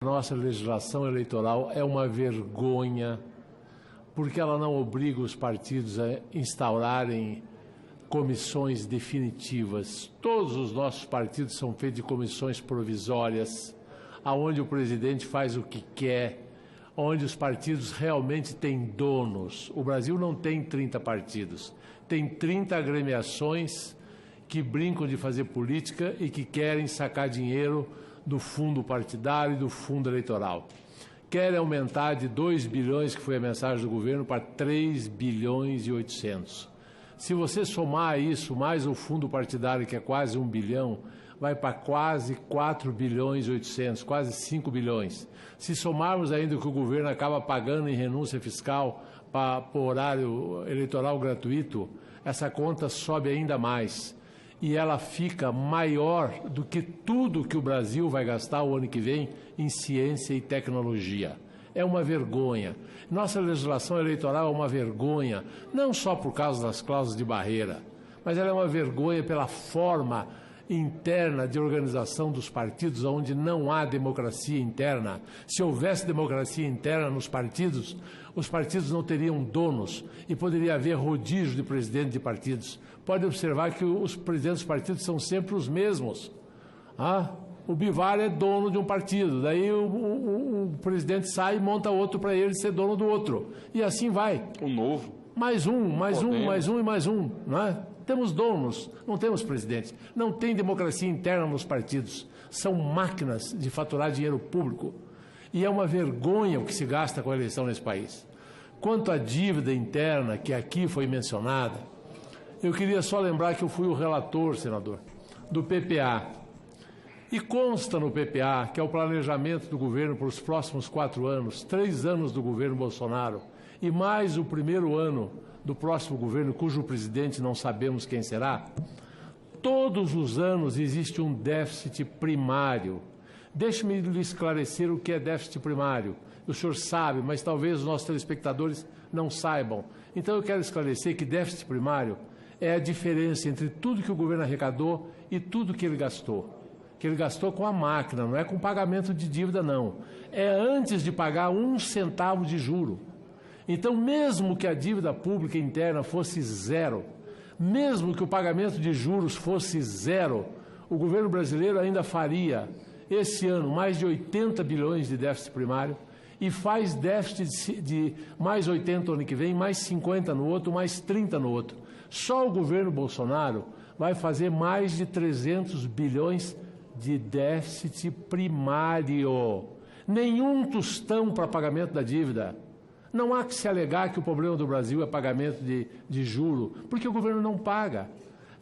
Nossa legislação eleitoral é uma vergonha, porque ela não obriga os partidos a instaurarem comissões definitivas. Todos os nossos partidos são feitos de comissões provisórias, onde o presidente faz o que quer, onde os partidos realmente têm donos. O Brasil não tem 30 partidos, tem 30 agremiações que brincam de fazer política e que querem sacar dinheiro do fundo partidário e do fundo eleitoral. Querem aumentar de 2 bilhões, que foi a mensagem do governo, para 3 bilhões e 800. Se você somar isso, mais o fundo partidário, que é quase 1 bilhão, vai para quase 4 bilhões e 800, quase 5 bilhões. Se somarmos ainda o que o governo acaba pagando em renúncia fiscal para o horário eleitoral gratuito, essa conta sobe ainda mais. E ela fica maior do que tudo que o Brasil vai gastar o ano que vem em ciência e tecnologia. É uma vergonha. Nossa legislação eleitoral é uma vergonha, não só por causa das cláusulas de barreira, mas ela é uma vergonha pela forma interna de organização dos partidos, onde não há democracia interna. Se houvesse democracia interna nos partidos, os partidos não teriam donos e poderia haver rodízio de presidente de partidos. Pode observar que os presidentes dos partidos são sempre os mesmos. O Bivar é dono de um partido, daí o presidente sai e monta outro para ele ser dono do outro. E assim vai. O novo. Mais um, e mais um, não é? Temos donos, não temos presidentes. Não tem democracia interna nos partidos. São máquinas de faturar dinheiro público. E é uma vergonha o que se gasta com a eleição nesse país. Quanto à dívida interna, que aqui foi mencionada, eu queria só lembrar que eu fui o relator, senador, do PPA. E consta no PPA, que é o planejamento do governo para os próximos 4 anos, 3 anos do governo Bolsonaro, e mais o primeiro ano do próximo governo, cujo presidente não sabemos quem será. Todos os anos existe um déficit primário. Deixe-me lhe esclarecer o que é déficit primário. O senhor sabe, mas talvez os nossos telespectadores não saibam. Então eu quero esclarecer que déficit primário é a diferença entre tudo que o governo arrecadou e tudo que ele gastou. Que ele gastou com a máquina, não é com pagamento de dívida, não. É antes de pagar 1 centavo de juro. Então, mesmo que a dívida pública interna fosse zero, mesmo que o pagamento de juros fosse zero, o governo brasileiro ainda faria, esse ano, mais de 80 bilhões de déficit primário e faz déficit de mais 80 ano que vem, mais 50 no outro, mais 30 no outro. Só o governo Bolsonaro vai fazer mais de 300 bilhões de déficit primário. Nenhum tostão para pagamento da dívida. Não há que se alegar que o problema do Brasil é pagamento de juro, porque o governo não paga.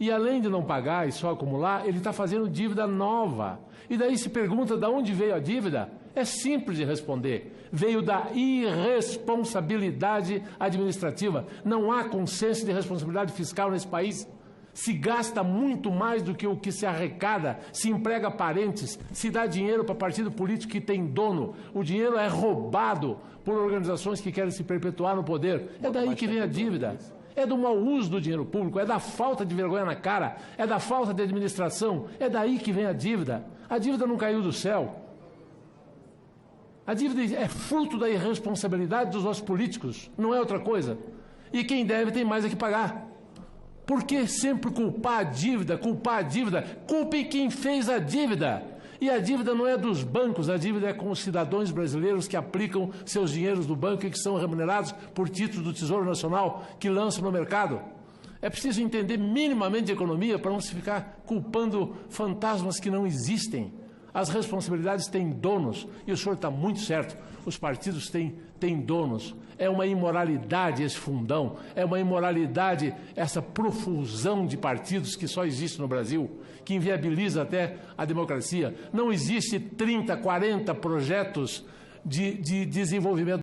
E além de não pagar e só acumular, ele está fazendo dívida nova. E daí se pergunta de onde veio a dívida? É simples de responder. Veio da irresponsabilidade administrativa. Não há consenso de responsabilidade fiscal nesse país. Se gasta muito mais do que o que se arrecada, se emprega parentes, se dá dinheiro para partido político que tem dono. O dinheiro é roubado por organizações que querem se perpetuar no poder. É daí que vem a dívida. É do mau uso do dinheiro público, é da falta de vergonha na cara, é da falta de administração, é daí que vem a dívida. A dívida não caiu do céu. A dívida é fruto da irresponsabilidade dos nossos políticos, não é outra coisa. E quem deve tem mais é que pagar. Por que sempre culpar a dívida? Culpe quem fez a dívida. E a dívida não é dos bancos, a dívida é com os cidadãos brasileiros que aplicam seus dinheiros no banco e que são remunerados por títulos do Tesouro Nacional que lançam no mercado. É preciso entender minimamente de economia para não se ficar culpando fantasmas que não existem. As responsabilidades têm donos, e o senhor está muito certo, os partidos têm donos. É uma imoralidade esse fundão, é uma imoralidade essa profusão de partidos que só existe no Brasil, que inviabiliza até a democracia. Não existe 30, 40 projetos de desenvolvimento